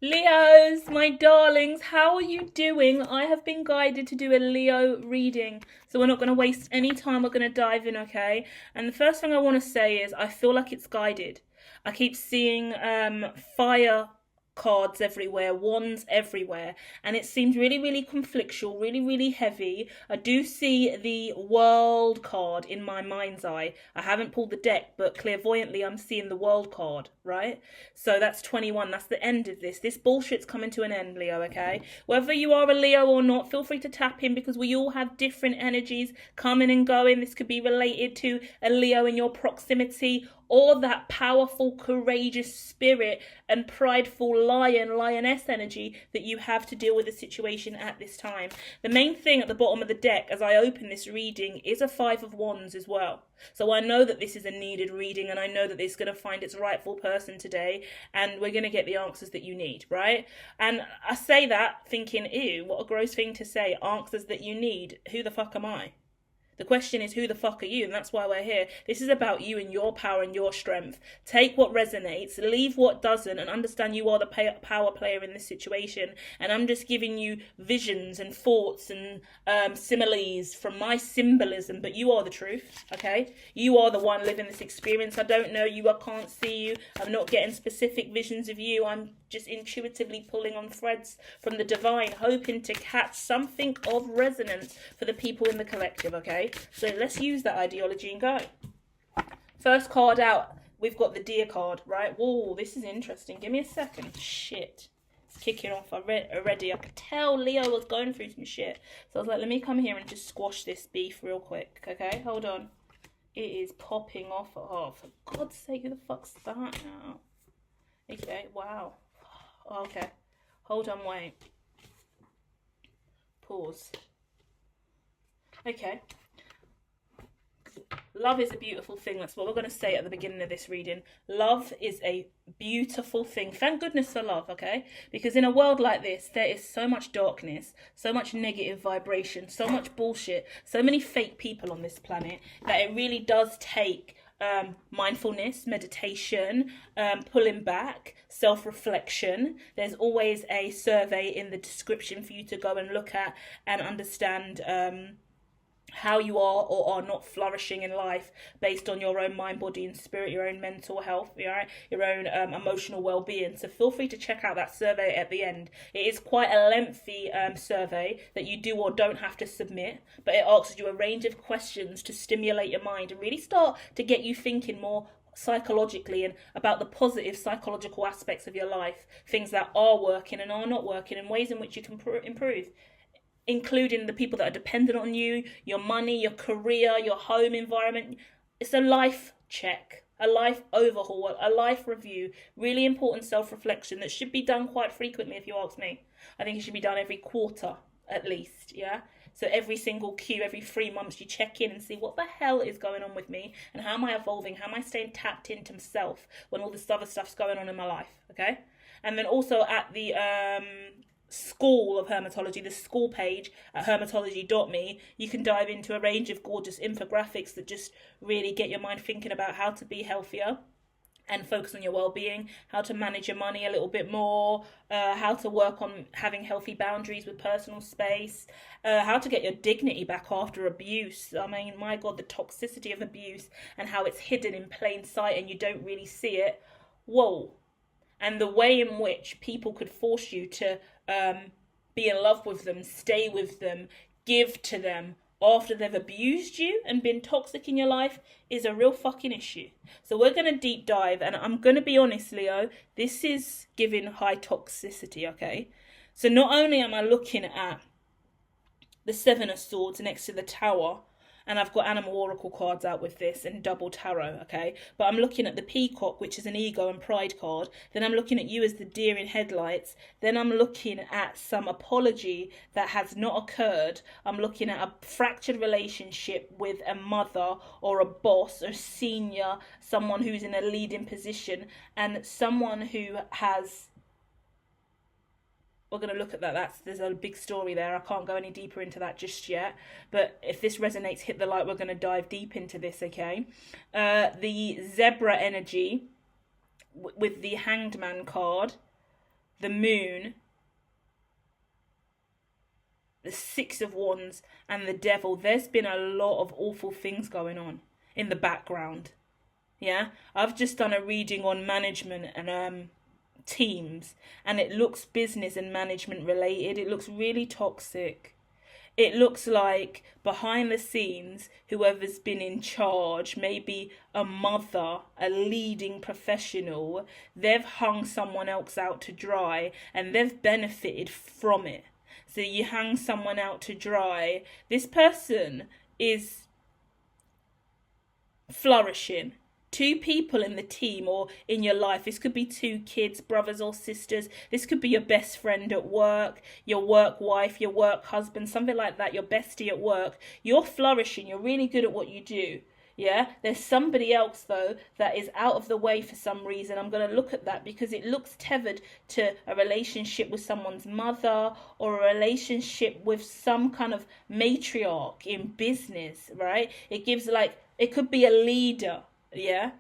Leos, my darlings, how are you doing? I have been guided to do a Leo reading, so we're not going to waste any time. We're going to dive in, okay? And the first thing I want to say is I feel like it's guided. I keep seeing fire cards everywhere, wands everywhere, and it seems really, really conflictual, really, really heavy. I do see the world card in my mind's eye. I haven't pulled the deck, but clairvoyantly I'm seeing the world card, right? So that's 21. That's the end of this. This bullshit's coming to an end, Leo, okay? Whether you are a Leo or not, feel free to tap in because we all have different energies coming and going. This could be related to a Leo in your proximity or that powerful, courageous spirit and prideful lioness energy that you have to deal with the situation at this time. The main thing at the bottom of the deck as I open this reading is a Five of Wands as well. So I know that this is a needed reading and I know that it's going to find its rightful person today and we're going to get the answers that you need, right? And I say that thinking, ew, what a gross thing to say, answers that you need. Who the fuck am I? The question is, who the fuck are you? And that's why we're here. This is about you and your power and your strength. Take what resonates, leave what doesn't, and understand you are the power player in this situation. And I'm just giving you visions and thoughts and similes from my symbolism, but you are the truth, okay? You are the one living this experience. I don't know you, I can't see you. I'm not getting specific visions of you. I'm just intuitively pulling on threads from the divine, hoping to catch something of resonance for the people in the collective, okay? So let's use that ideology and go. First card out, we've got the Deer card, right? Whoa, this is interesting. Give me a second. Shit. It's kicking off already. I could tell Leo was going through some shit. So I was like, let me come here and just squash this beef real quick, okay? Hold on. It is popping off. Oh, for God's sake, who the fuck's that now? Okay, wow. Okay. Hold on, wait. Pause. Okay. Love is a beautiful thing. That's what we're going to say at the beginning of this reading. Love is a beautiful thing. Thank goodness for love, okay? Because in a world like this, there is so much darkness, so much negative vibration, so much bullshit, so many fake people on this planet that it really does take mindfulness, meditation, pulling back, self-reflection. There's always a survey in the description for you to go and look at and understand how you are or are not flourishing in life based on your own mind, body and spirit, your own mental health, right? Your own emotional well-being. So feel free to check out that survey at the end. It is quite a lengthy survey that you do or don't have to submit, but it asks you a range of questions to stimulate your mind and really start to get you thinking more psychologically and about the positive psychological aspects of your life, things that are working and are not working, and ways in which you can improve, including the people that are dependent on you, your money, your career, your home environment. It's a life check, a life overhaul, a life review, really important self-reflection that should be done quite frequently if you ask me. I think it should be done every quarter at least, yeah? So every single Q, every 3 months you check in and see what the hell is going on with me and how am I evolving, how am I staying tapped into myself when all this other stuff's going on in my life, okay? And then also at the school of hermitology, the school page at hermitology.me, you can dive into a range of gorgeous infographics that just really get your mind thinking about how to be healthier and focus on your well-being, how to manage your money a little bit more, how to work on having healthy boundaries with personal space, how to get your dignity back after abuse. I mean, my God, the toxicity of abuse and how it's hidden in plain sight and you don't really see it. Whoa. And the way in which people could force you to be in love with them, stay with them, give to them after they've abused you and been toxic in your life is a real fucking issue. So we're going to deep dive, and I'm going to be honest, Leo, this is giving high toxicity, okay? So not only am I looking at the Seven of Swords next to the Tower, and I've got animal oracle cards out with this and double tarot, okay? But I'm looking at the Peacock, which is an ego and pride card. Then I'm looking at you as the deer in headlights. Then I'm looking at some apology that has not occurred. I'm looking at a fractured relationship with a mother or a boss or senior, someone who's in a leading position, and someone who has... We're going to look at that. There's a big story there. I can't go any deeper into that just yet. But if this resonates, hit the like. We're going to dive deep into this, okay? The zebra energy with the Hanged Man card the moon, the Six of Wands, and the Devil, there's been a lot of awful things going on in the background. Yeah, I've just done a reading on management and teams, and it looks business and management related. It looks really toxic. It looks like behind the scenes, whoever's been in charge, maybe a mother, a leading professional, they've hung someone else out to dry and they've benefited from it. So you hang someone out to dry. This person is flourishing. Two people in the team or in your life. This could be two kids, brothers or sisters. This could be your best friend at work, your work wife, your work husband, something like that, your bestie at work. You're flourishing. You're really good at what you do. Yeah, there's somebody else though that is out of the way for some reason. I'm going to look at that because it looks tethered to a relationship with someone's mother or a relationship with some kind of matriarch in business, right? It gives like, it could be a leader, yeah?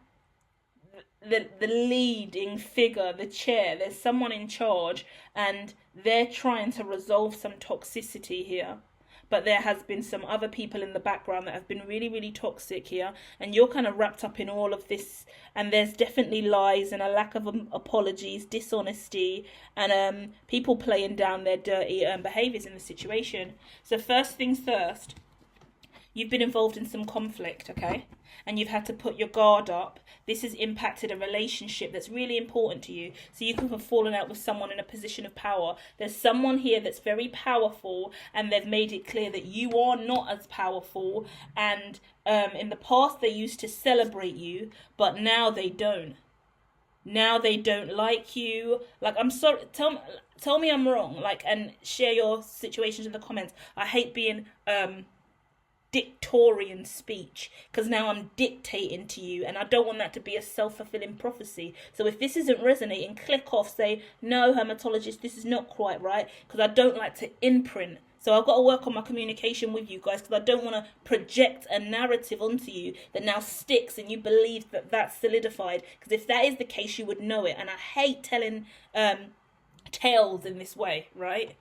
The leading figure, the chair, there's someone in charge and they're trying to resolve some toxicity here. But there has been some other people in the background that have been really, really toxic here. And you're kind of wrapped up in all of this. And there's definitely lies and a lack of apologies, dishonesty, and people playing down their dirty behaviours in the situation. So first things first, you've been involved in some conflict, okay? And you've had to put your guard up. This has impacted a relationship that's really important to you. So you could have fallen out with someone in a position of power. There's someone here that's very powerful and they've made it clear that you are not as powerful. And in the past they used to celebrate you, but now they don't. Now they don't like you. Like, I'm sorry, tell me I'm wrong. Like, and share your situations in the comments. I hate being dictatorial speech because now I'm dictating to you and I don't want that to be a self-fulfilling prophecy. So if this isn't resonating, click off, say no, Hermitologist, this is not quite right, because I don't like to imprint. So I've got to work on my communication with you guys because I don't want to project a narrative onto you that now sticks and you believe that that's solidified, because if that is the case you would know it. And I hate telling tales in this way, right?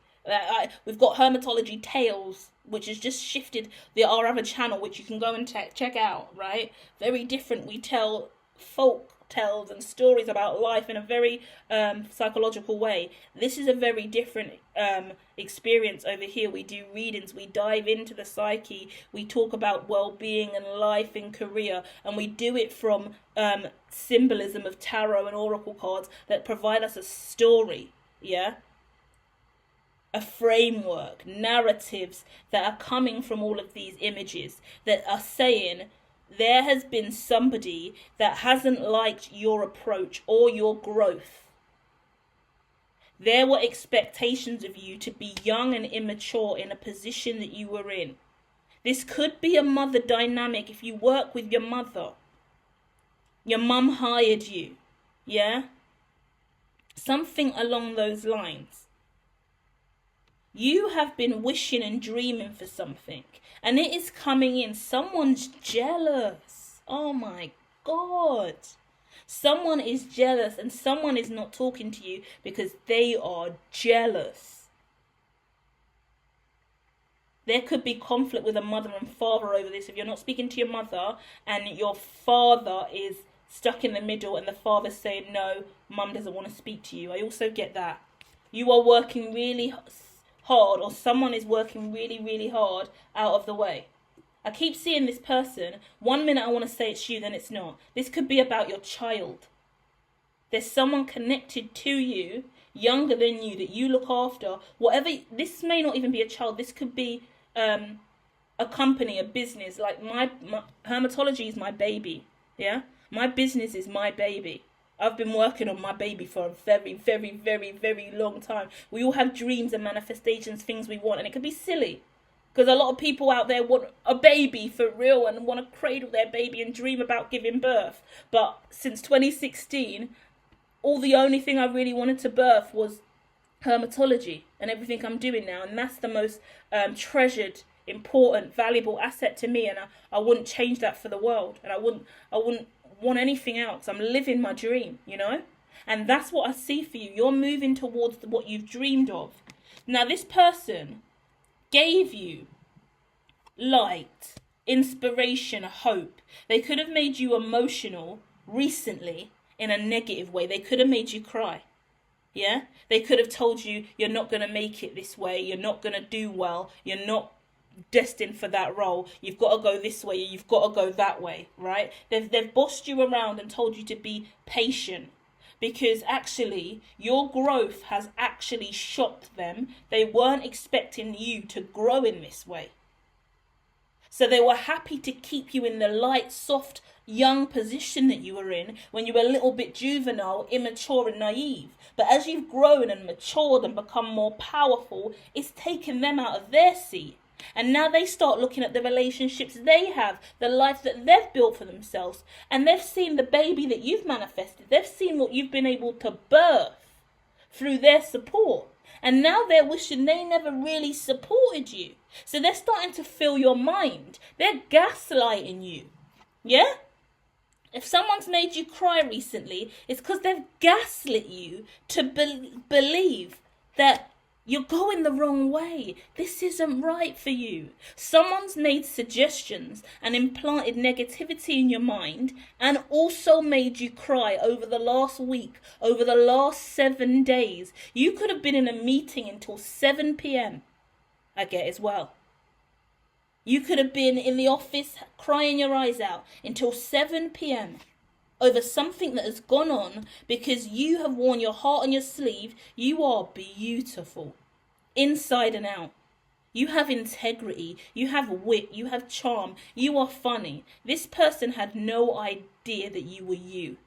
We've got Hermitology Tales, which has just shifted our other channel, which you can go and check out, right? Very different. We tell folk tales and stories about life in a very psychological way. This is a very different experience over here. We do readings, we dive into the psyche, we talk about well-being and life and career, and we do it from symbolism of tarot and oracle cards that provide us a story, yeah? A framework, narratives that are coming from all of these images that are saying there has been somebody that hasn't liked your approach or your growth. There were expectations of you to be young and immature in a position that you were in. This could be a mother dynamic if you work with your mother. Your mum hired you, yeah? Something along those lines. You have been wishing and dreaming for something, and it is coming in. Someone's jealous. Oh my God. Someone is jealous, and someone is not talking to you because they are jealous. There could be conflict with a mother and father over this. If you're not speaking to your mother and your father is stuck in the middle and the father's saying, no, mum doesn't want to speak to you. I also get that. You are working really hard, or someone is working really, really hard out of the way. I keep seeing this person. 1 minute I want to say it's you, then it's not. This could be about your child. There's someone connected to you, younger than you, that you look after. Whatever. This may not even be a child. This could be a company, a business. Like my Hermitology is my baby. Yeah, my business is my baby. I've been working on my baby for a very, very, very, very long time. We all have dreams and manifestations, things we want, and it could be silly. Because a lot of people out there want a baby for real and want to cradle their baby and dream about giving birth. But since 2016, the only thing I really wanted to birth was Hermitology and everything I'm doing now. And that's the most treasured, important, valuable asset to me. And I wouldn't change that for the world. And I wouldn't want anything else. I'm living my dream, you know? And that's what I see for you. You're moving towards what you've dreamed of. Now, this person gave you light, inspiration, hope. They could have made you emotional recently in a negative way. They could have made you cry. Yeah? They could have told you you're not going to make it this way. You're not going to do well. You're not destined for that role. You've got to go this way. You've got to go that way, right? They've bossed you around and told you to be patient, because actually your growth has actually shocked them. They weren't expecting you to grow in this way. So they were happy to keep you in the light, soft, young position that you were in when you were a little bit juvenile, immature and naive. But as you've grown and matured and become more powerful, it's taken them out of their seat. And now they start looking at the relationships they have, the life that they've built for themselves. And they've seen the baby that you've manifested. They've seen what you've been able to birth through their support. And now they're wishing they never really supported you. So they're starting to fill your mind. They're gaslighting you. Yeah? If someone's made you cry recently, it's because they've gaslit you to believe that you're going the wrong way. This isn't right for you. Someone's made suggestions and implanted negativity in your mind and also made you cry over the last week, over the last 7 days. You could have been in a meeting until 7 p.m. I get as well. You could have been in the office crying your eyes out until 7 p.m. over something that has gone on because you have worn your heart on your sleeve. You are beautiful, inside and out. You have integrity, you have wit, you have charm, you are funny. This person had no idea that you were you.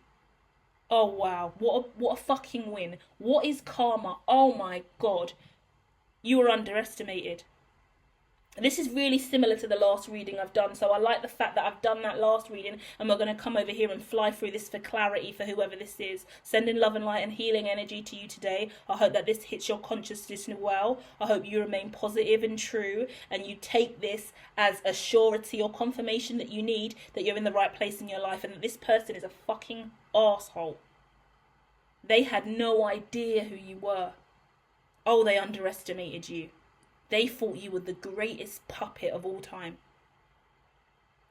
Oh wow, what a fucking win. What is karma? Oh my God. You were underestimated. This is really similar to the last reading I've done, so I like the fact that I've done that last reading, and we're going to come over here and fly through this for clarity for whoever this is. Sending love and light and healing energy to you today. I hope that this hits your consciousness well. I hope you remain positive and true, and you take this as a surety or confirmation that you need, that you're in the right place in your life, and that this person is a fucking arsehole. They had no idea who you were. Oh, they underestimated you. They thought you were the greatest puppet of all time.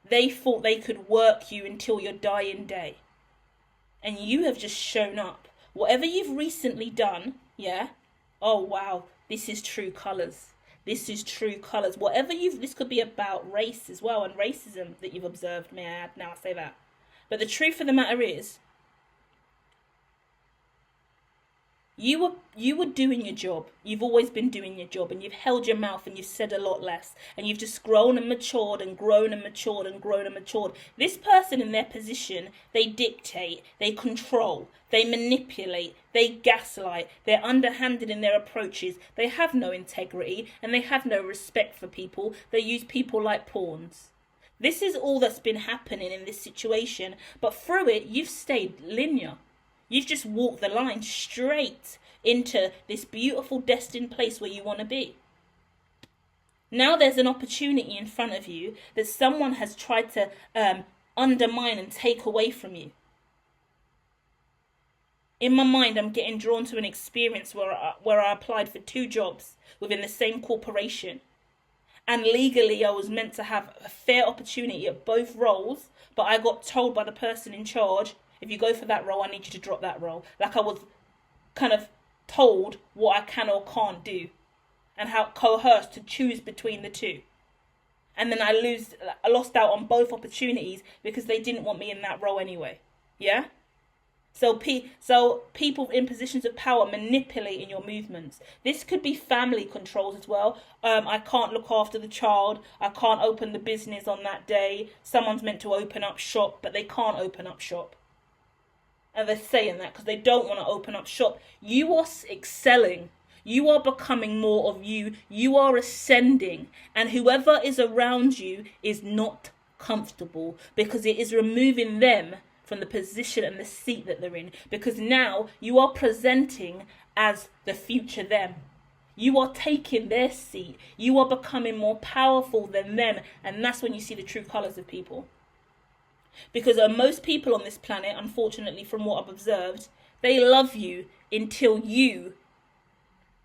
They thought they could work you until your dying day. And you have just shown up. Whatever you've recently done, yeah? Oh, wow, this is true colours. This is true colours. This could be about race as well, and racism that you've observed, may I add, now I say that. But the truth of the matter is, you were doing your job. You've always been doing your job, and you've held your mouth and you've said a lot less, and you've just grown and matured and grown and matured and grown and matured. This person in their position, they dictate, they control, they manipulate, they gaslight, they're underhanded in their approaches, they have no integrity, and they have no respect for people. They use people like pawns. This is all that's been happening in this situation, but through it, you've stayed linear. You've just walked the line straight into this beautiful destined place where you want to be. Now there's an opportunity in front of you that someone has tried to undermine and take away from you. In my mind, I'm getting drawn to an experience where I applied for 2 jobs within the same corporation. And legally, I was meant to have a fair opportunity at both roles, but I got told by the person in charge, if you go for that role, I need you to drop that role. Like I was kind of told what I can or can't do, and how coerced to choose between the 2. And then I lost out on both opportunities because they didn't want me in that role anyway. Yeah? So people in positions of power manipulating your movements. This could be family controls as well. I can't look after the child. I can't open the business on that day. Someone's meant to open up shop, but they can't open up shop. And they're saying that because they don't want to open up shop. You are excelling. You are becoming more of you. You are ascending. And whoever is around you is not comfortable, because it is removing them from the position and the seat that they're in. Because now you are presenting as the future them. You are taking their seat. You are becoming more powerful than them. And that's when you see the true colours of people. Because most people on this planet, unfortunately, from what I've observed, They love you until you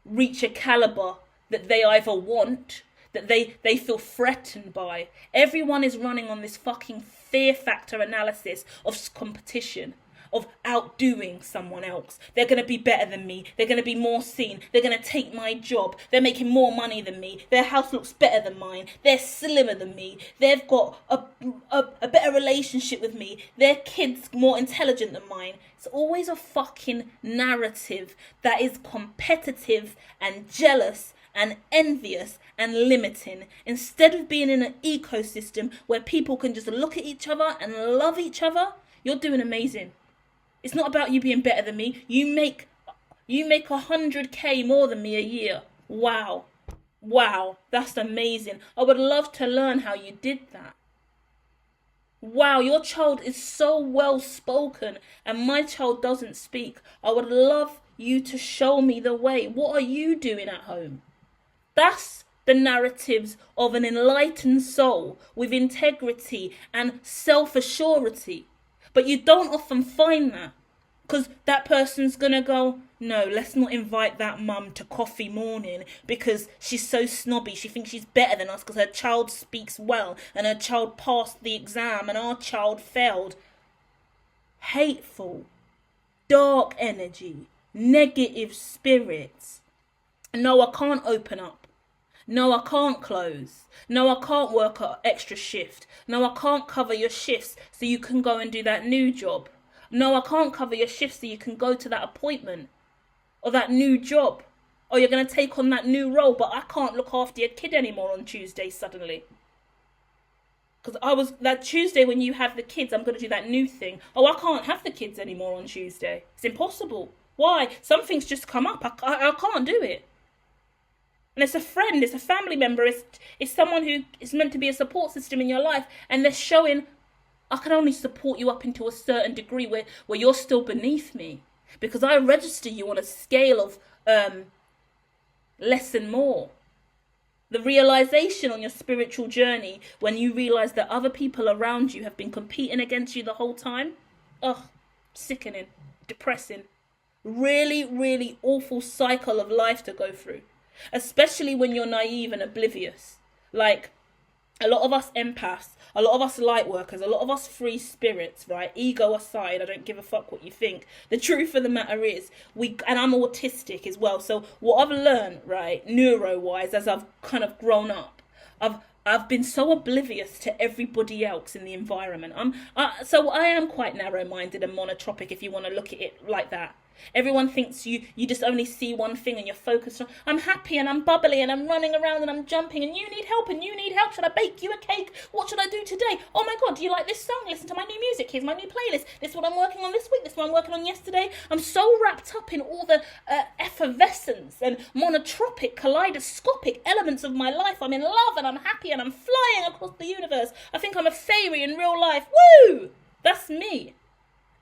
reach a caliber that they either want, that they feel threatened by. Everyone is running on this fucking fear factor analysis of competition, of outdoing someone else. They're going to be better than me. They're going to be more seen. They're going to take my job. They're making more money than me. Their house looks better than mine. They're slimmer than me. They've got a better relationship with me. Their kid's more intelligent than mine. It's always a fucking narrative that is competitive and jealous and envious and limiting, instead of being in an ecosystem where people can just look at each other and love each other. You're doing amazing. It's not about you being better than me. You make 100K more than me a year. Wow, that's amazing. I would love to learn how you did that. Wow, your child is so well spoken and my child doesn't speak. I would love you to show me the way. What are you doing at home? That's the narratives of an enlightened soul with integrity and self-assurity. But you don't often find that, because that person's going to go, no, let's not invite that mum to coffee morning because she's so snobby. She thinks she's better than us because her child speaks well and her child passed the exam and our child failed. Hateful, dark energy, negative spirits. No, I can't open up. No, I can't close. No, I can't work an extra shift. No, I can't cover your shifts so you can go and do that new job. No, I can't cover your shifts so you can go to that appointment or that new job. Or you're going to take on that new role, but I can't look after your kid anymore on Tuesday suddenly. Because that Tuesday when you have the kids, I'm going to do that new thing. Oh, I can't have the kids anymore on Tuesday. It's impossible. Why? Something's just come up. I can't do it. And it's a friend, it's a family member, it's someone who is meant to be a support system in your life, and they're showing, I can only support you up into a certain degree where you're still beneath me, because I register you on a scale of less and more. The realization on your spiritual journey, when you realize that other people around you have been competing against you the whole time, sickening, depressing, really, really awful cycle of life to go through. Especially when you're naive and oblivious. Like, a lot of us empaths, a lot of us light workers, a lot of us free spirits, right? Ego aside, I don't give a fuck what you think. The truth of the matter is, and I'm autistic as well, so what I've learned, right, neuro-wise, as I've kind of grown up, I've been so oblivious to everybody else in the environment. So I am quite narrow-minded and monotropic, if you want to look at it like that. Everyone thinks you just only see one thing and you're focused on, I'm happy and I'm bubbly and I'm running around and I'm jumping and you need help. Should I bake you a cake? What should I do today? Oh my God, do you like this song? Listen to my new music. Here's my new playlist. This is what I'm working on this week. This is what I'm working on yesterday. I'm so wrapped up in all the effervescence and monotropic, kaleidoscopic elements of my life. I'm in love and I'm happy and I'm flying across the universe. I think I'm a fairy in real life. Woo! That's me.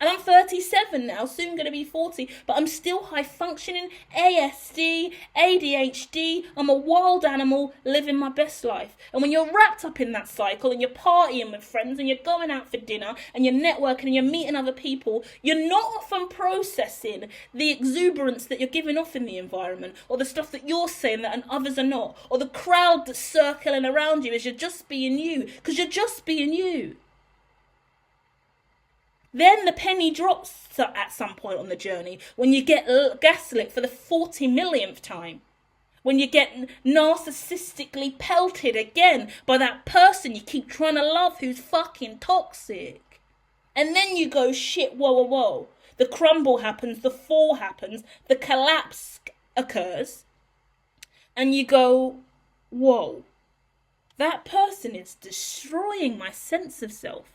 And I'm 37 now, soon going to be 40, but I'm still high functioning, ASD, ADHD, I'm a wild animal living my best life. And when you're wrapped up in that cycle and you're partying with friends and you're going out for dinner and you're networking and you're meeting other people, you're not often processing the exuberance that you're giving off in the environment, or the stuff that you're saying that and others are not, or the crowd that's circling around you as you're just being you, because you're just being you. Then the penny drops at some point on the journey when you get gaslit for the 40 millionth time. When you get narcissistically pelted again by that person you keep trying to love who's fucking toxic. And then you go, shit, whoa. The crumble happens, the fall happens, the collapse occurs. And you go, whoa, that person is destroying my sense of self.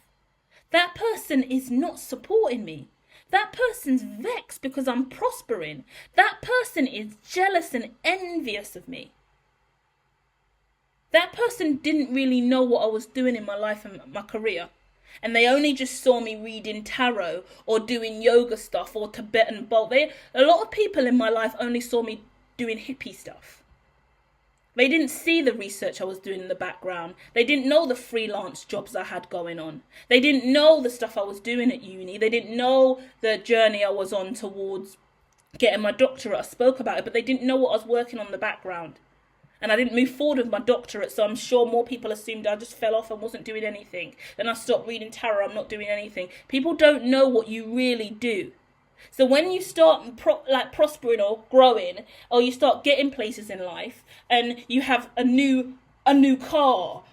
That person is not supporting me. That person's vexed because I'm prospering. That person is jealous and envious of me. That person didn't really know what I was doing in my life and my career. And they only just saw me reading tarot or doing yoga stuff or Tibetan bowl. A lot of people in my life only saw me doing hippie stuff. They didn't see the research I was doing in the background. They didn't know the freelance jobs I had going on. They didn't know the stuff I was doing at uni. They didn't know the journey I was on towards getting my doctorate. I spoke about it, but they didn't know what I was working on in the background. And I didn't move forward with my doctorate, so I'm sure more people assumed I just fell off and wasn't doing anything. Then I stopped reading tarot, I'm not doing anything. People don't know what you really do. So when you start prospering or growing, or you start getting places in life, and you have a new car,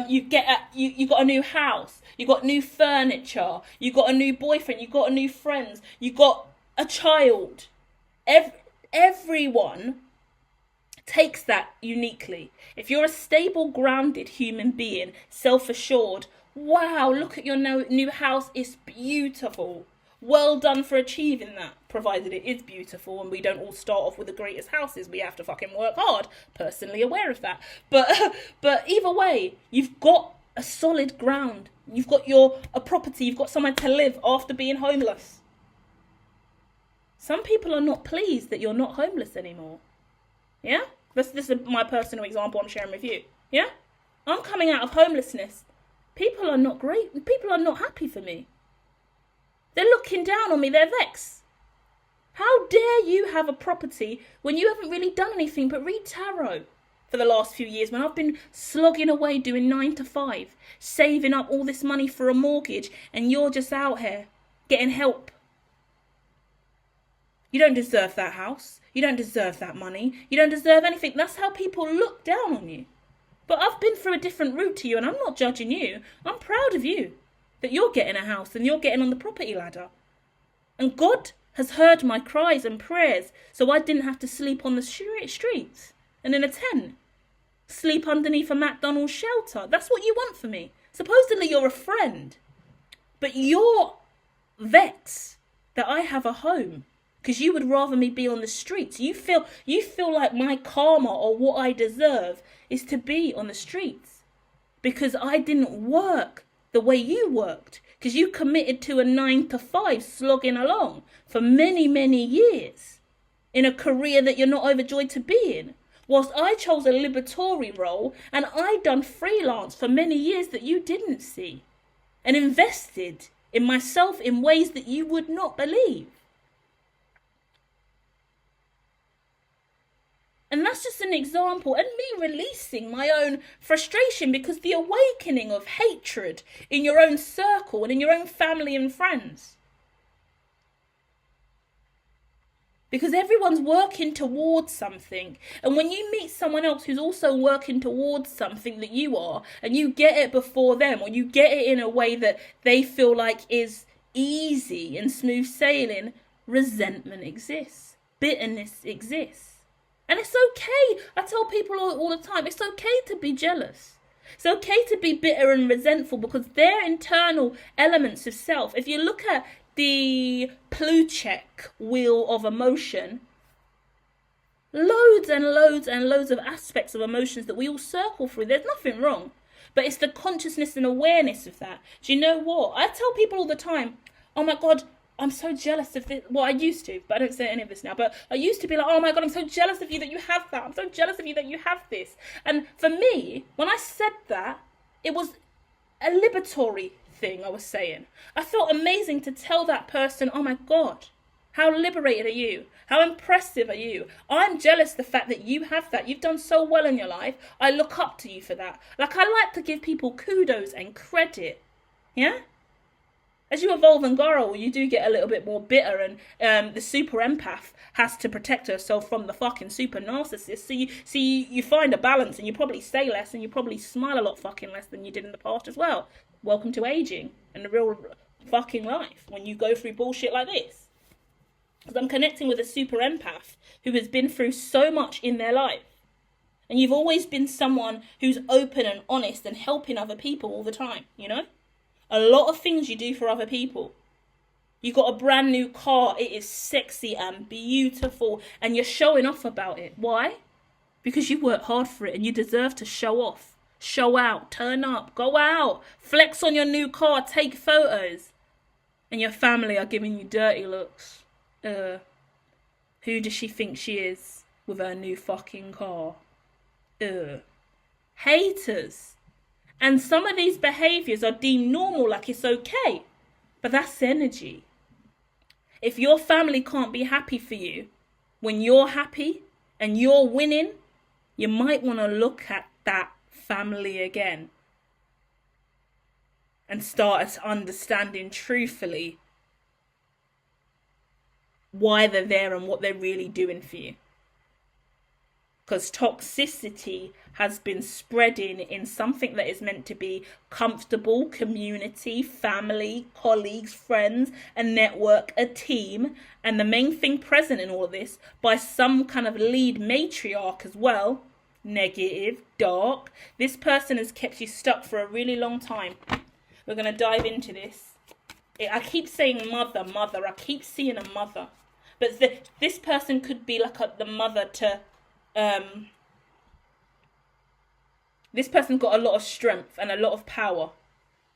you got a new house, you got new furniture, you got a new boyfriend, you got a new friends, you got a child. Everyone takes that uniquely. If you're a stable, grounded human being, self-assured, wow, look at your new house, it's beautiful. Well done for achieving that, provided it is beautiful and we don't all start off with the greatest houses. We have to fucking work hard. Personally aware of that. But either way, you've got a solid ground. You've got a property. You've got somewhere to live after being homeless. Some people are not pleased that you're not homeless anymore. Yeah? This is my personal example I'm sharing with you. Yeah? I'm coming out of homelessness. People are not great. People are not happy for me. They're looking down on me. They're vexed. How dare you have a property when you haven't really done anything but read tarot for the last few years, when I've been slogging away doing 9 to 5, saving up all this money for a mortgage, and you're just out here getting help. You don't deserve that house. You don't deserve that money. You don't deserve anything. That's how people look down on you. But I've been through a different route to you, and I'm not judging you. I'm proud of you that you're getting a house and you're getting on the property ladder. And God has heard my cries and prayers, so I didn't have to sleep on the streets and in a tent. Sleep underneath a McDonald's shelter. That's what you want for me. Supposedly you're a friend, but you're vexed that I have a home, because you would rather me be on the streets. You feel like my karma, or what I deserve, is to be on the streets because I didn't work the way you worked, because you committed to a 9 to 5 slogging along for many, many years in a career that you're not overjoyed to be in. Whilst I chose a liberatory role, and I done freelance for many years that you didn't see, and invested in myself in ways that you would not believe. And that's just an example, and me releasing my own frustration, because the awakening of hatred in your own circle and in your own family and friends. Because everyone's working towards something. And when you meet someone else who's also working towards something that you are, and you get it before them, or you get it in a way that they feel like is easy and smooth sailing, resentment exists. Bitterness exists. And it's okay. I tell people all the time, it's okay to be jealous. It's okay to be bitter and resentful, because they're internal elements of self. If you look at the Pluchek wheel of emotion, loads and loads and loads of aspects of emotions that we all circle through. There's nothing wrong. But it's the consciousness and awareness of that. Do you know what? I tell people all the time, oh my God, I'm so jealous of this. Well, I used to, but I don't say any of this now. But I used to be like, oh my God, I'm so jealous of you that you have that. I'm so jealous of you that you have this. And for me, when I said that, it was a liberatory thing I was saying. I felt amazing to tell that person, oh my God, how liberated are you? How impressive are you? I'm jealous the fact that you have that. You've done so well in your life. I look up to you for that. Like, I like to give people kudos and credit. Yeah? As you evolve and grow, you do get a little bit more bitter, and the super empath has to protect herself from the fucking super narcissist. So you find a balance, and you probably say less, and you probably smile a lot fucking less than you did in the past as well. Welcome to aging and the real fucking life when you go through bullshit like this. Because I'm connecting with a super empath who has been through so much in their life. And you've always been someone who's open and honest and helping other people all the time, you know? A lot of things you do for other people. You got a brand new car. It is sexy and beautiful, and you're showing off about it. Why? Because you work hard for it, and you deserve to show off. Show out, turn up, go out, flex on your new car, take photos. And your family are giving you dirty looks. Who does she think she is with her new fucking car? Ugh. Haters. And some of these behaviors are deemed normal, like it's okay. But that's energy. If your family can't be happy for you when you're happy and you're winning, you might want to look at that family again and start understanding truthfully why they're there and what they're really doing for you. Because toxicity has been spreading in something that is meant to be comfortable, community, family, colleagues, friends, a network, a team, and the main thing present in all of this by some kind of lead matriarch as well. Negative, dark. This person has kept you stuck for a really long time. We're going to dive into this. I keep saying mother. I keep seeing a mother. But this person could be like the mother to... this person's got a lot of strength and a lot of power.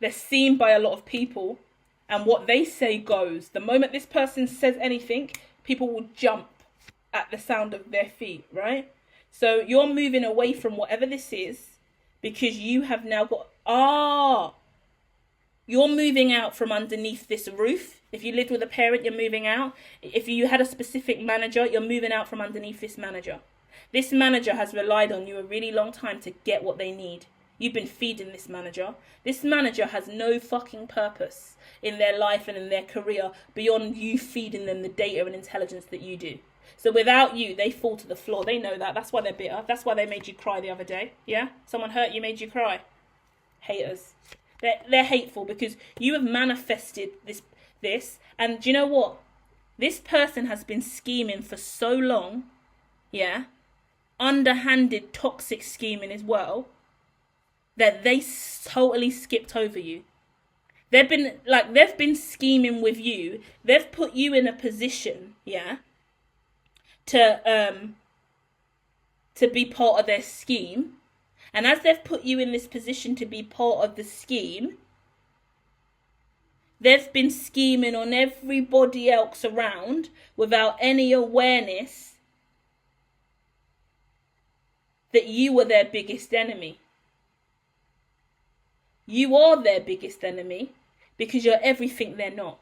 They're seen by a lot of people, and what they say goes. The moment this person says anything, people will jump at the sound of their feet, right? So you're moving away from whatever this is because you have now got... You're moving out from underneath this roof. If you lived with a parent, you're moving out. If you had a specific manager, you're moving out from underneath this manager. This manager has relied on you a really long time to get what they need. You've been feeding this manager. This manager has no fucking purpose in their life and in their career beyond you feeding them the data and intelligence that you do. So without you, they fall to the floor. They know that. That's why they're bitter. That's why they made you cry the other day. Yeah? Someone hurt you, made you cry. Haters. They're hateful because you have manifested this. And do you know what? This person has been scheming for so long. Yeah? Underhanded, toxic scheming as well, that they totally skipped over you. They've been scheming with you. They've put you in a position, yeah, to be part of their scheme. And as they've put you in this position to be part of the scheme, they've been scheming on everybody else around without any awareness that you were their biggest enemy. You are their biggest enemy because you're everything they're not.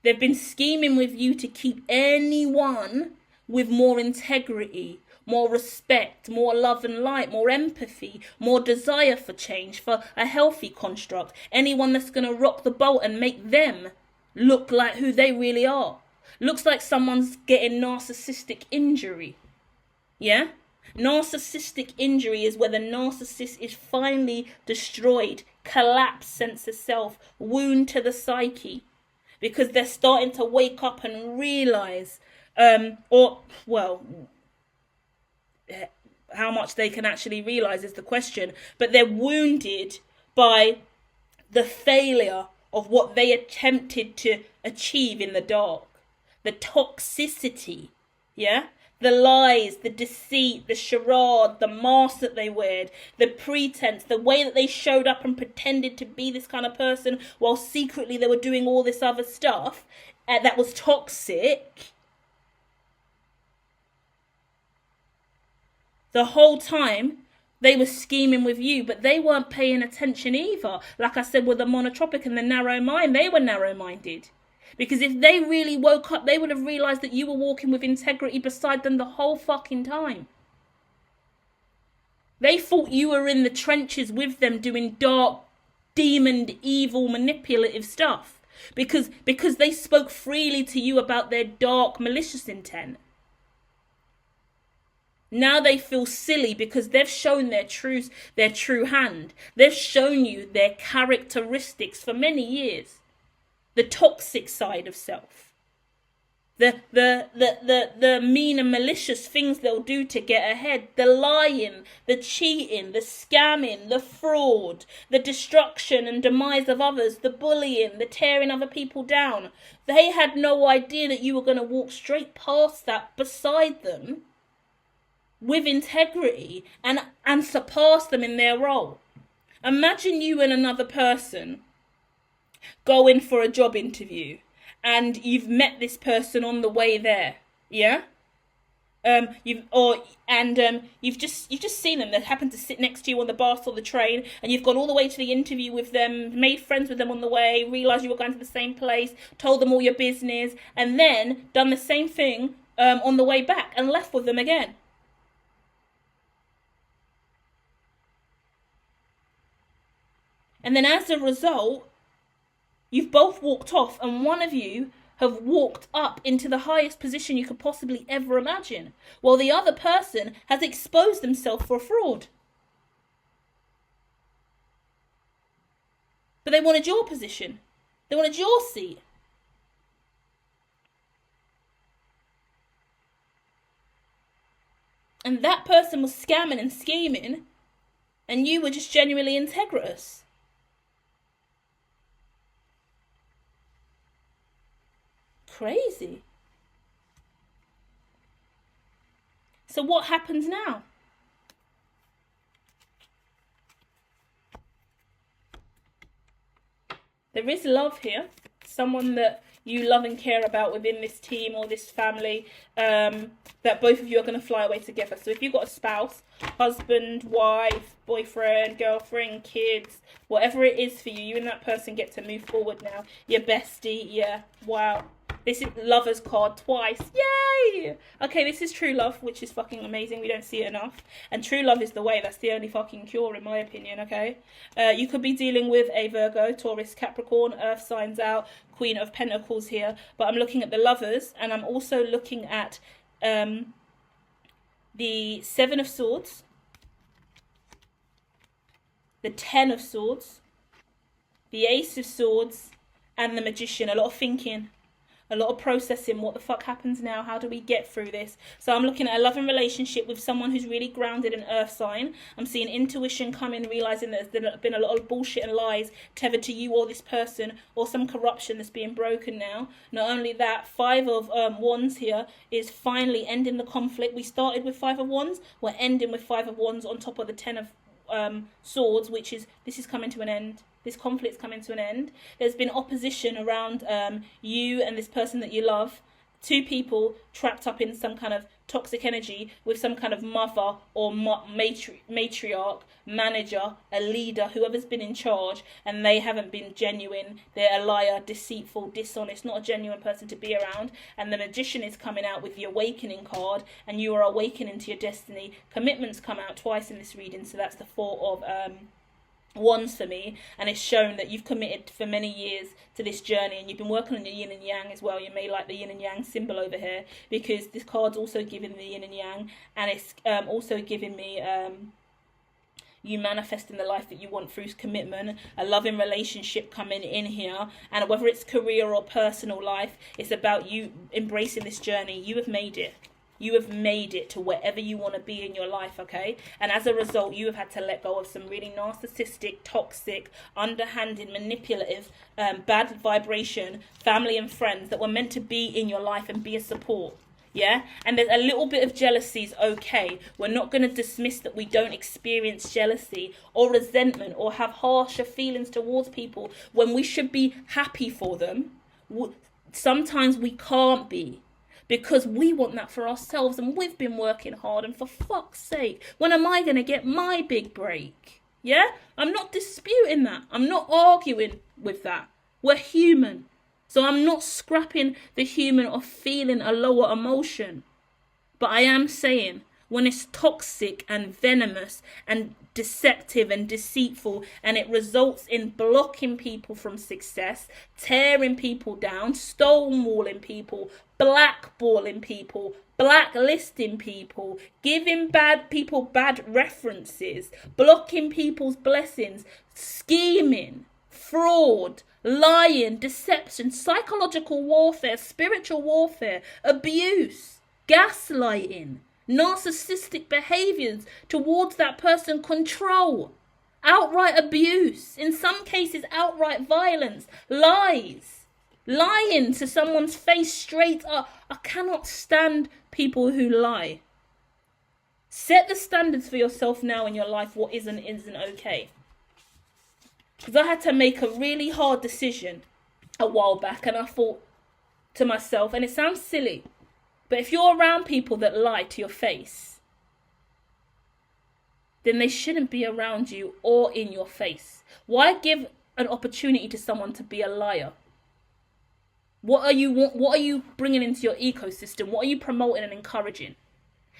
They've been scheming with you to keep anyone with more integrity, more respect, more love and light, more empathy, more desire for change, for a healthy construct. Anyone that's going to rock the boat and make them look like who they really are. Looks like someone's getting narcissistic injury. Yeah? Narcissistic injury is where the narcissist is finally destroyed, collapsed sense of self, wound to the psyche, because they're starting to wake up and realize, how much they can actually realize is the question, but they're wounded by the failure of what they attempted to achieve in the dark, the toxicity, yeah? The lies, the deceit, the charade, the mask that they wore, the pretense, the way that they showed up and pretended to be this kind of person while secretly they were doing all this other stuff that was toxic. The whole time they were scheming with you, but they weren't paying attention either. Like I said, with the monotropic and the narrow mind, they were narrow-minded. Because if they really woke up, they would have realized that you were walking with integrity beside them the whole fucking time. They thought you were in the trenches with them doing dark, demoned, evil, manipulative stuff. Because they spoke freely to you about their dark, malicious intent. Now they feel silly because they've shown their true hand. They've shown you their characteristics for many years. The toxic side of self, the mean and malicious things they'll do to get ahead, the lying, the cheating, the scamming, the fraud, the destruction and demise of others, the bullying, the tearing other people down. They had no idea that you were going to walk straight past that beside them with integrity and surpass them in their role. Imagine you and another person go in for a job interview and you've met this person on the way there, yeah? You've just seen them. They happen to sit next to you on the bus or the train, and you've gone all the way to the interview with them, made friends with them on the way, realised you were going to the same place, told them all your business, and then done the same thing on the way back and left with them again. And then as a result, you've both walked off, and one of you have walked up into the highest position you could possibly ever imagine, while the other person has exposed themselves for a fraud. But they wanted your position. They wanted your seat. And that person was scamming and scheming, and you were just genuinely integritous. Crazy. So what happens now? There is love here. Someone that you love and care about within this team or this family, that both of you are going to fly away together. So if you've got a spouse, husband, wife, boyfriend, girlfriend, kids, whatever it is for you, you and that person get to move forward now. Your bestie, yeah, wow. This is Lover's card twice. Yay! Okay, this is true love, which is fucking amazing. We don't see it enough. And true love is the way. That's the only fucking cure, in my opinion, okay? You could be dealing with a Virgo, Taurus, Capricorn, Earth signs out, Queen of Pentacles here. But I'm looking at the Lovers, and I'm also looking at the Seven of Swords, the Ten of Swords, the Ace of Swords, and the Magician. A lot of thinking. A lot of processing. What the fuck happens now? How do we get through this? So I'm looking at a loving relationship with someone who's really grounded in earth sign. I'm seeing intuition come in, realising that there's been a lot of bullshit and lies tethered to you or this person, or some corruption that's being broken now. Not only that, Five of Wands here is finally ending the conflict. We started with Five of Wands. We're ending with Five of Wands on top of the Ten of Swords, which is, this is coming to an end. This conflict's coming to an end. There's been opposition around you and this person that you love. Two people trapped up in some kind of toxic energy with some kind of mother or matriarch, manager, a leader, whoever's been in charge, and they haven't been genuine. They're a liar, deceitful, dishonest, not a genuine person to be around. And the Magician is coming out with the Awakening card, and you are awakening to your destiny. Commitments come out twice in this reading, so that's the Four of Wands for me, and it's shown that you've committed for many years to this journey, and you've been working on your yin and yang as well. You may like the yin and yang symbol over here, because this card's also giving the yin and yang, and it's also giving me you manifesting the life that you want through commitment, a loving relationship coming in here, and whether it's career or personal life, it's about you embracing this journey. You have made it. You have made it to wherever you want to be in your life, okay? And as a result, you have had to let go of some really narcissistic, toxic, underhanded, manipulative, bad vibration, family and friends that were meant to be in your life and be a support. Yeah, and there's a little bit of jealousy is okay. We're not going to dismiss that we don't experience jealousy or resentment or have harsher feelings towards people when we should be happy for them. Sometimes we can't be, because we want that for ourselves, and we've been working hard, and for fuck's sake, when am I going to get my big break? Yeah? I'm not disputing that. I'm not arguing with that. We're human. So I'm not scrapping the human of feeling a lower emotion. But I am saying, when it's toxic and venomous and deceptive and deceitful, and it results in blocking people from success, tearing people down, stonewalling people, blackballing people, blacklisting people, giving bad people bad references, blocking people's blessings, scheming, fraud, lying, deception, psychological warfare, spiritual warfare, abuse, gaslighting, narcissistic behaviors towards that person, control, outright abuse, in some cases outright violence, lies, lying to someone's face straight up. I cannot stand people who lie. Set the standards for yourself now in your life. What isn't okay. Because I had to make a really hard decision a while back, and I thought to myself, and it sounds silly, But if you're around people that lie to your face, then they shouldn't be around you or in your face. Why give an opportunity to someone to be a liar? What are you bringing into your ecosystem? What are you promoting and encouraging?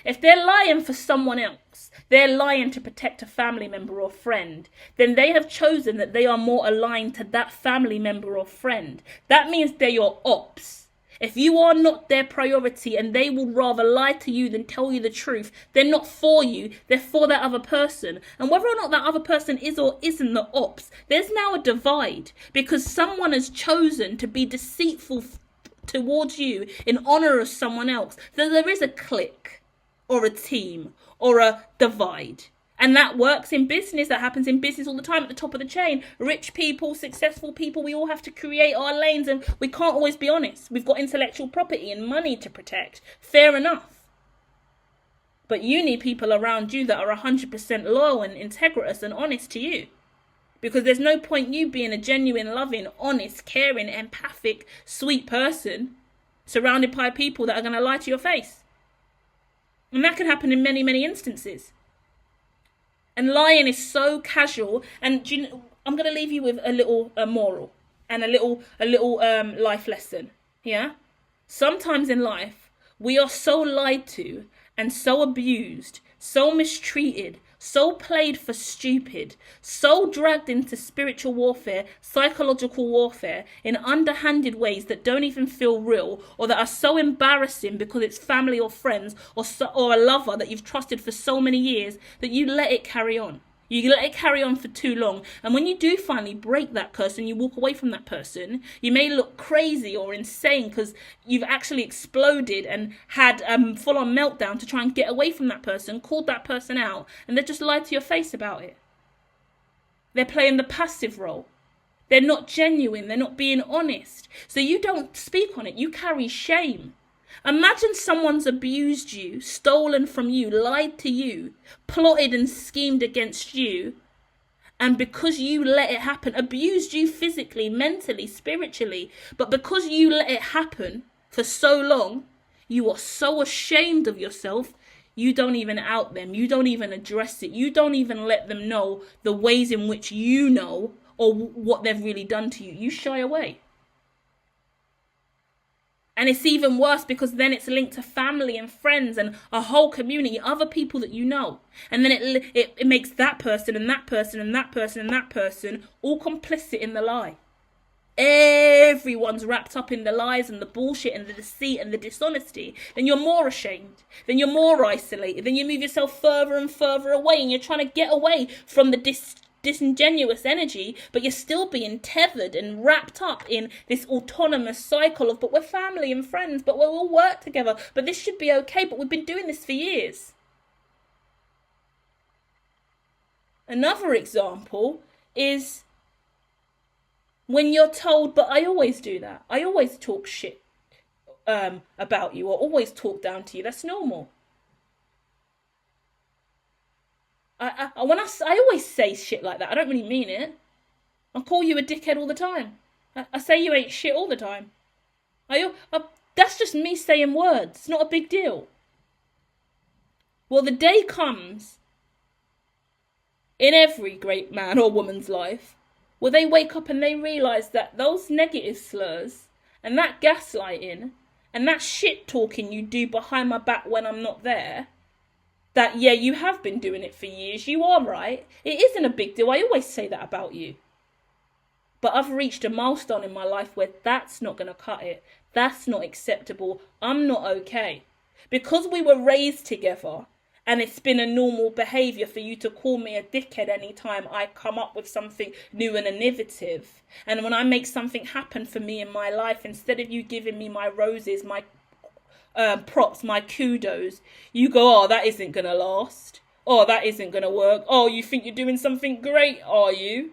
If they're lying for someone else, they're lying to protect a family member or friend, then they have chosen that they are more aligned to that family member or friend. That means they're your ops. If you are not their priority and they would rather lie to you than tell you the truth, they're not for you, they're for that other person. And whether or not that other person is or isn't the ops, there's now a divide because someone has chosen to be deceitful towards you in honor of someone else. So there is a clique or a team or a divide. And that works in business. That happens in business all the time at the top of the chain. Rich people, successful people, we all have to create our lanes and we can't always be honest. We've got intellectual property and money to protect. Fair enough. But you need people around you that are 100% loyal and integritous and honest to you. Because there's no point you being a genuine, loving, honest, caring, empathic, sweet person surrounded by people that are going to lie to your face. And that can happen in many, many instances. And lying is so casual. And do you know, I'm going to leave you with a little moral and a little life lesson. Yeah. Sometimes in life, we are so lied to and so abused, so mistreated, so played for stupid, so dragged into spiritual warfare, psychological warfare in underhanded ways that don't even feel real or that are so embarrassing because it's family or friends or a lover that you've trusted for so many years that you let it carry on. You let it carry on for too long. And when you do finally break that curse and you walk away from that person, you may look crazy or insane because you've actually exploded and had full-on meltdown to try and get away from that person, called that person out, and they just lied to your face about it. They're playing the passive role. They're not genuine. They're not being honest. So you don't speak on it. You carry shame. Imagine someone's abused you, stolen from you, lied to you, plotted and schemed against you, and because you let it happen, abused you physically, mentally, spiritually, but because you let it happen for so long, you are so ashamed of yourself, you don't even out them, you don't even address it, you don't even let them know the ways in which you know or what they've really done to you. You shy away. And it's even worse because then it's linked to family and friends and a whole community, other people that you know. And then it makes that person and that person and that person and that person all complicit in the lie. Everyone's wrapped up in the lies and the bullshit and the deceit and the dishonesty. Then you're more ashamed. Then you're more isolated. Then you move yourself further and further away and you're trying to get away from the disingenuous energy, but you're still being tethered and wrapped up in this autonomous cycle of, but we're family and friends, but we'll all work together, but this should be okay, but we've been doing this for years. Another example is when you're told, but I always do that. I always talk shit about you or always talk down to you. That's normal. I always say shit like that. I don't really mean it. I call you a dickhead all the time. I say you ain't shit all the time. That's just me saying words. It's not a big deal. Well, the day comes in every great man or woman's life where they wake up and they realise that those negative slurs and that gaslighting and that shit talking you do behind my back when I'm not there, that, yeah, you have been doing it for years. You are right. It isn't a big deal. I always say that about you. But I've reached a milestone in my life where that's not going to cut it. That's not acceptable. I'm not okay. Because we were raised together and it's been a normal behaviour for you to call me a dickhead anytime I come up with something new and innovative. And when I make something happen for me in my life, instead of you giving me my roses, my props, my kudos, you go, oh, that isn't gonna last, oh, that isn't gonna work, oh, you think you're doing something great, are you?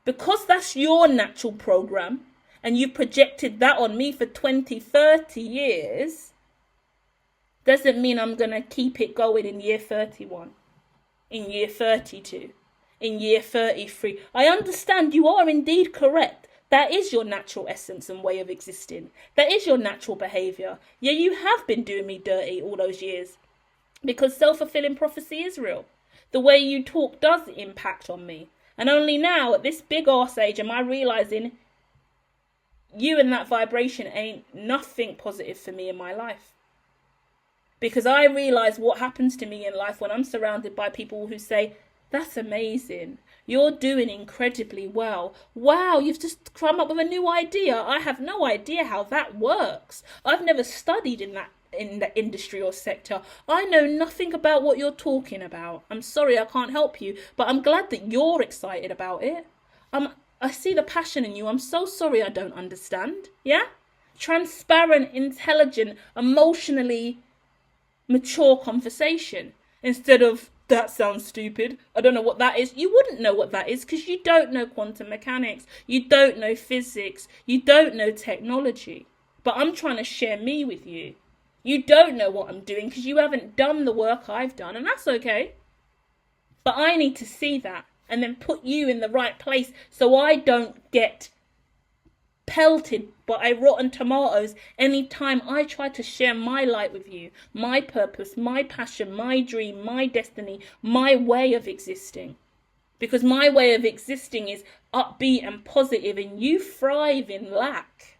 Because that's your natural program and you've projected that on me for 20, 30 years, doesn't mean I'm gonna keep it going in year 31, in year 32, in year 33. I understand you are indeed correct. That is your natural essence and way of existing. That is your natural behaviour. Yeah, you have been doing me dirty all those years. Because self-fulfilling prophecy is real. The way you talk does impact on me. And only now, at this big arse age, am I realising you and that vibration ain't nothing positive for me in my life. Because I realise what happens to me in life when I'm surrounded by people who say, that's amazing. You're doing incredibly well. Wow, you've just come up with a new idea. I have no idea how that works. I've never studied in the industry or sector. I know nothing about what you're talking about. I'm sorry I can't help you, but I'm glad that you're excited about it. I see the passion in you. I'm so sorry I don't understand. Yeah? Transparent, intelligent, emotionally mature conversation. Instead of, that sounds stupid. I don't know what that is. You wouldn't know what that is because you don't know quantum mechanics. You don't know physics. You don't know technology. But I'm trying to share me with you. You don't know what I'm doing because you haven't done the work I've done, and that's okay. But I need to see that and then put you in the right place so I don't get pelted by rotten tomatoes anytime I try to share my light with you, my purpose, my passion, my dream, my destiny, my way of existing. Because my way of existing is upbeat and positive, and you thrive in lack.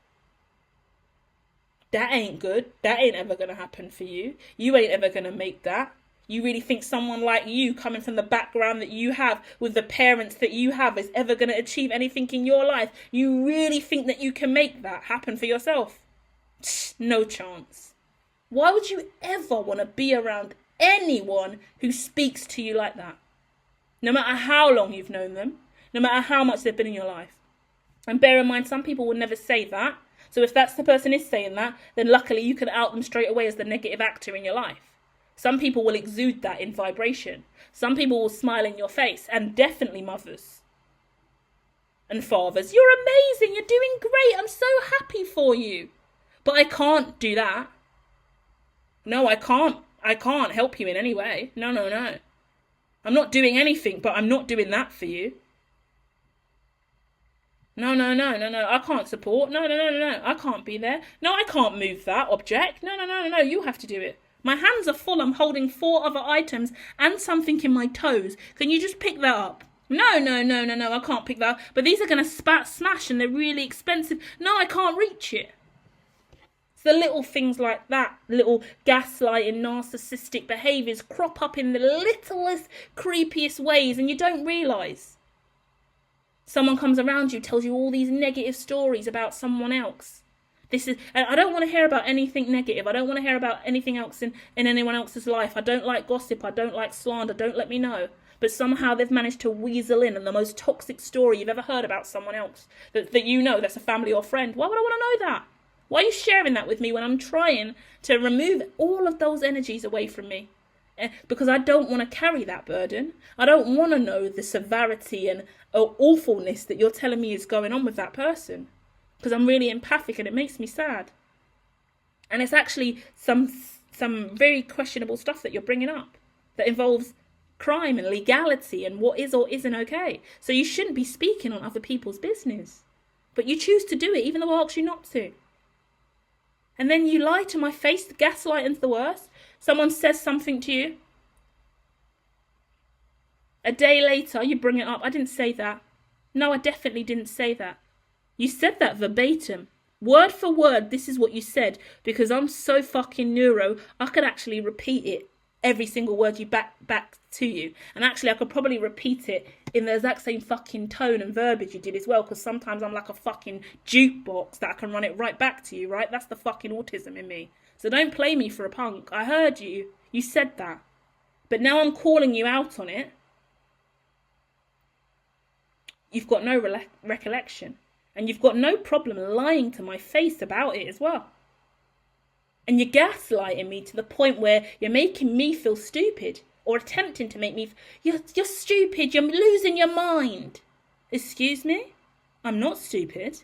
That ain't good. That ain't ever going to happen for you. You ain't ever going to make that. You really think someone like you, coming from the background that you have, with the parents that you have, is ever going to achieve anything in your life? You really think that you can make that happen for yourself? No chance. Why would you ever want to be around anyone who speaks to you like that? No matter how long you've known them, no matter how much they've been in your life. And bear in mind, some people will never say that. So if that's the person is saying that, then luckily you can out them straight away as the negative actor in your life. Some people will exude that in vibration. Some people will smile in your face, and definitely mothers and fathers. You're amazing. You're doing great. I'm so happy for you. But I can't do that. No, I can't. I can't help you in any way. No. I'm not doing anything, but I'm not doing that for you. No. I can't support. No. I can't be there. No, I can't move that object. No. You have to do it. My hands are full. I'm holding 4 other items and something in my toes. Can you just pick that up? No. I can't pick that up. But these are going to smash and they're really expensive. No, I can't reach it. It's the little things like that, little gaslighting, narcissistic behaviours crop up in the littlest, creepiest ways, and you don't realise. Someone comes around you, tells you all these negative stories about someone else. I don't want to hear about anything negative. I don't want to hear about anything else in anyone else's life. I don't like gossip. I don't like slander. Don't let me know. But somehow they've managed to weasel in the most toxic story you've ever heard about someone else that you know, that's a family or friend. Why would I want to know that? Why are you sharing that with me when I'm trying to remove all of those energies away from me? Because I don't want to carry that burden. I don't want to know the severity and awfulness that you're telling me is going on with that person. Because I'm really empathic and it makes me sad. And it's actually some very questionable stuff that you're bringing up that involves crime and legality and what is or isn't okay. So you shouldn't be speaking on other people's business. But you choose to do it even though I ask you not to. And then you lie to my face. The gaslighting's the worst. Someone says something to you. A day later, you bring it up. I didn't say that. No, I definitely didn't say that. You said that verbatim. Word for word, this is what you said. Because I'm so fucking neuro, I could actually repeat it. Every single word you back to you. And actually, I could probably repeat it in the exact same fucking tone and verbiage you did as well. Because sometimes I'm like a fucking jukebox that I can run it right back to you, right? That's the fucking autism in me. So don't play me for a punk. I heard you. You said that. But now I'm calling you out on it. You've got no recollection. And you've got no problem lying to my face about it as well. And you're gaslighting me to the point where you're making me feel stupid. Or attempting to make me... You're stupid. You're losing your mind. Excuse me? I'm not stupid.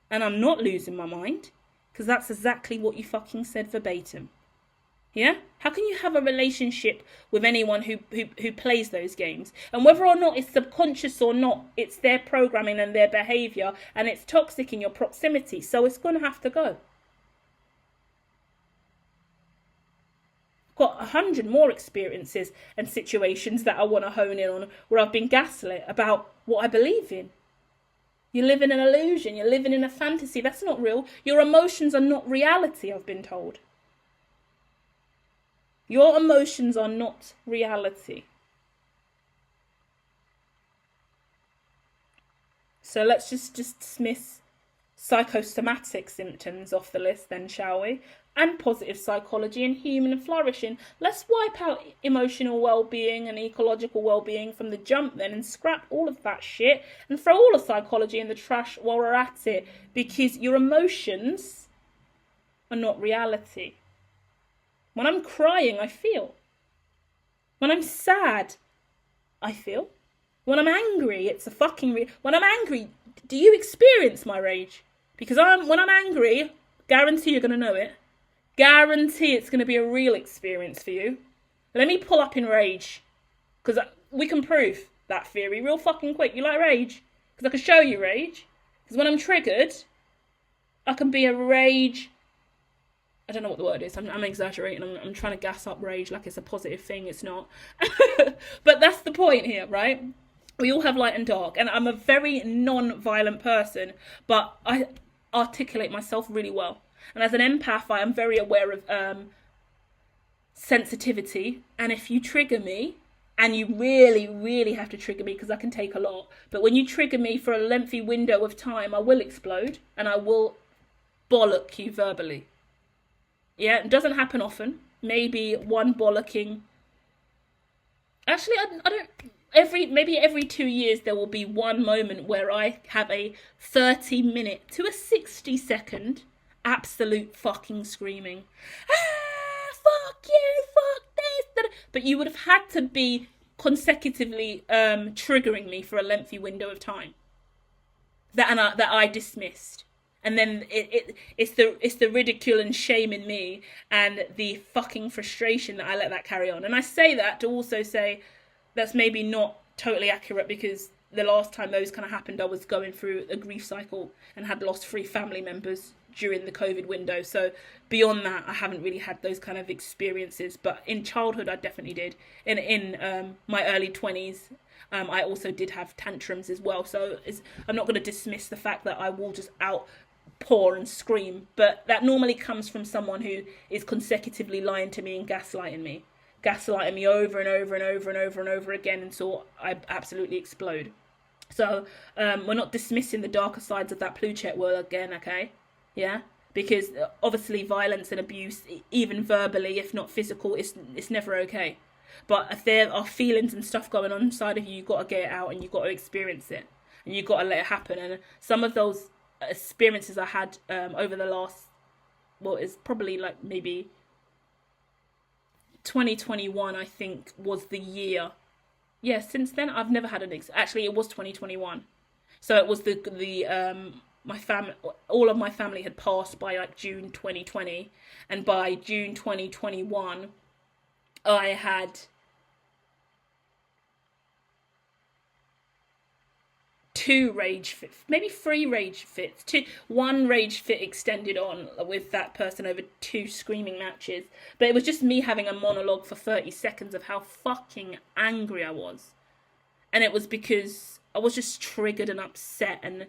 And I'm not losing my mind. Because that's exactly what you fucking said verbatim. Yeah? How can you have a relationship with anyone who plays those games? And whether or not it's subconscious or not, it's their programming and their behavior, and it's toxic in your proximity. So it's going to have to go. Got 100 more experiences and situations that I want to hone in on where I've been gaslit about what I believe in. You live in an illusion. You're living in a fantasy. That's not real. Your emotions are not reality, I've been told. Your emotions are not reality. So let's just dismiss psychosomatic symptoms off the list then, shall we? And positive psychology and human flourishing. Let's wipe out emotional well-being and ecological well-being from the jump then, and scrap all of that shit and throw all of psychology in the trash while we're at it, because your emotions are not reality. When I'm crying, I feel. When I'm sad, I feel. When I'm angry, it's a fucking when I'm angry, do you experience my rage? Because when I'm angry, guarantee you're going to know it. Guarantee it's going to be a real experience for you. Let me pull up in rage, because we can prove that theory real fucking quick. You like rage? Because I can show you rage. Because when I'm triggered, I can be a rage. I don't know what the word is. I'm exaggerating. I'm trying to gas up rage like it's a positive thing. It's not. But that's the point here, right? We all have light and dark. And I'm a very non-violent person, but I articulate myself really well. And as an empath, I am very aware of sensitivity. And if you trigger me, and you really, really have to trigger me because I can take a lot. But when you trigger me for a lengthy window of time, I will explode and I will bollock you verbally. Yeah, it doesn't happen often. Maybe one bollocking. Actually, I don't. Maybe every 2 years there will be one moment where I have a 30-minute to a 60-second absolute fucking screaming. Fuck you, fuck this. But you would have had to be consecutively triggering me for a lengthy window of time that I dismissed. And then it's the ridicule and shame in me and the fucking frustration that I let that carry on. And I say that to also say that's maybe not totally accurate, because the last time those kind of happened, I was going through a grief cycle and had lost 3 family members during the COVID window. So beyond that, I haven't really had those kind of experiences. But in childhood, I definitely did. In my early 20s, I also did have tantrums as well. So I'm not going to dismiss the fact that I will just outpour and scream. But that normally comes from someone who is consecutively lying to me and gaslighting me over and over and over and over and over again until I absolutely explode. So we're not dismissing the darker sides of that Pluchet world again, okay? Yeah? Because obviously violence and abuse, even verbally, if not physical, it's never okay. But if there are feelings and stuff going on inside of you, you've got to get it out and you've got to experience it. And you've got to let it happen. And some of those experiences I had over the last, it's probably like maybe 2021, I think, was the year. Yeah, since then, I've never had actually, it was 2021. So it was my family, all of my family had passed by like June 2020. And by June 2021, I had 2 rage fits, maybe 3 rage fits. 1 rage fit extended on with that person over 2 screaming matches. But it was just me having a monologue for 30 seconds of how fucking angry I was. And it was because I was just triggered and upset. And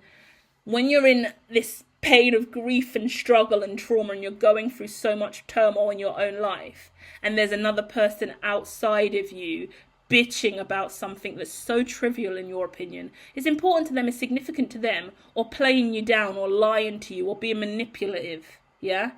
when you're in this pain of grief and struggle and trauma, and you're going through so much turmoil in your own life, and there's another person outside of you bitching about something that's so trivial in your opinion, is important to them, is significant to them, or playing you down, or lying to you, or being manipulative, yeah?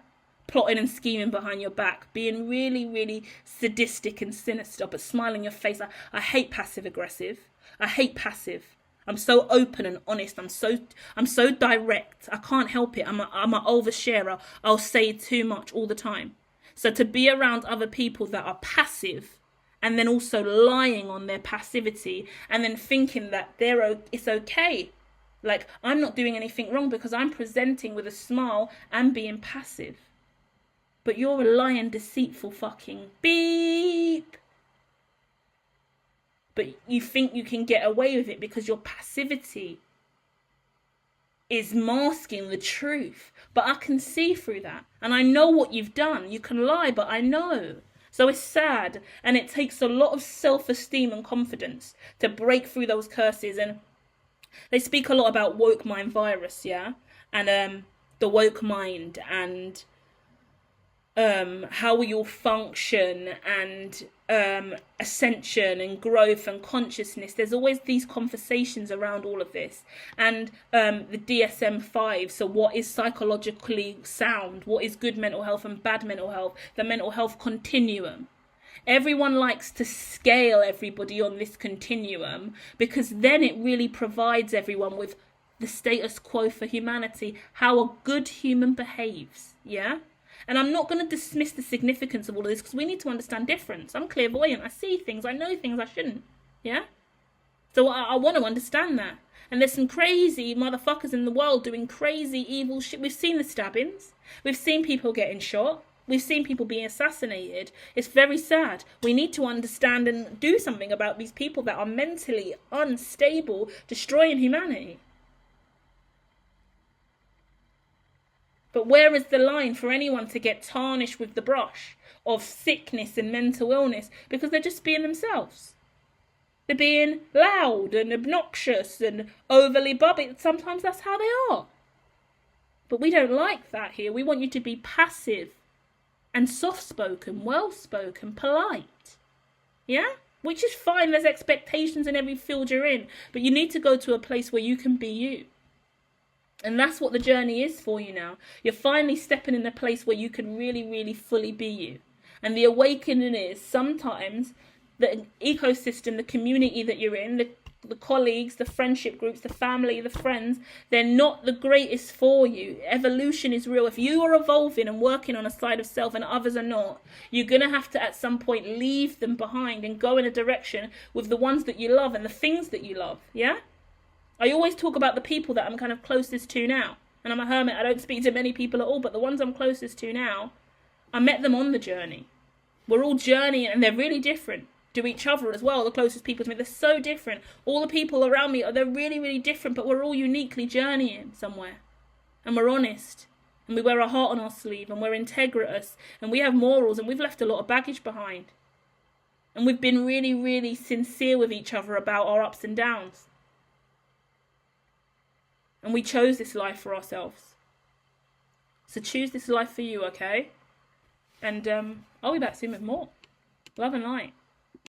Plotting and scheming behind your back, being really, really sadistic and sinister, but smiling your face. I hate passive aggressive. I hate passive. I'm so open and honest. I'm so direct. I can't help it. I'm an oversharer. I'll say too much all the time. So to be around other people that are passive, and then also lying on their passivity, and then thinking that it's okay. Like, I'm not doing anything wrong because I'm presenting with a smile and being passive. But you're a lying, deceitful fucking beep. But you think you can get away with it because your passivity is masking the truth. But I can see through that. And I know what you've done. You can lie, but I know. So it's sad. And it takes a lot of self-esteem and confidence to break through those curses. And they speak a lot about woke mind virus, yeah? And the woke mind and how we all function and ascension and growth and consciousness. There's always these conversations around all of this. And the DSM-5, so what is psychologically sound, what is good mental health and bad mental health, the mental health continuum. Everyone likes to scale everybody on this continuum because then it really provides everyone with the status quo for humanity, how a good human behaves, yeah? And I'm not going to dismiss the significance of all of this because we need to understand difference. I'm clairvoyant. I see things. I know things I shouldn't. Yeah? So I want to understand that. And there's some crazy motherfuckers in the world doing crazy evil shit. We've seen the stabbings. We've seen people getting shot. We've seen people being assassinated. It's very sad. We need to understand and do something about these people that are mentally unstable, destroying humanity. But where is the line for anyone to get tarnished with the brush of sickness and mental illness because they're just being themselves? They're being loud and obnoxious and overly bubbly. Sometimes that's how they are. But we don't like that here. We want you to be passive and soft-spoken, well-spoken, polite. Yeah? Which is fine. There's expectations in every field you're in. But you need to go to a place where you can be you. And that's what the journey is for you now. You're finally stepping in a place where you can really, really fully be you. And the awakening is sometimes the ecosystem, the community that you're in, the colleagues, the friendship groups, the family, the friends, they're not the greatest for you. Evolution is real. If you are evolving and working on a side of self and others are not, you're going to have to at some point leave them behind and go in a direction with the ones that you love and the things that you love. Yeah? I always talk about the people that I'm kind of closest to now. And I'm a hermit. I don't speak to many people at all. But the ones I'm closest to now, I met them on the journey. We're all journeying and they're really different to each other as well. The closest people to me, they're so different. All the people around me, they're really, really different. But we're all uniquely journeying somewhere. And we're honest. And we wear our heart on our sleeve. And we're integritous. And we have morals. And we've left a lot of baggage behind. And we've been really, really sincere with each other about our ups and downs. And we chose this life for ourselves. So choose this life for you, okay? And I'll be back soon with more. Love and light.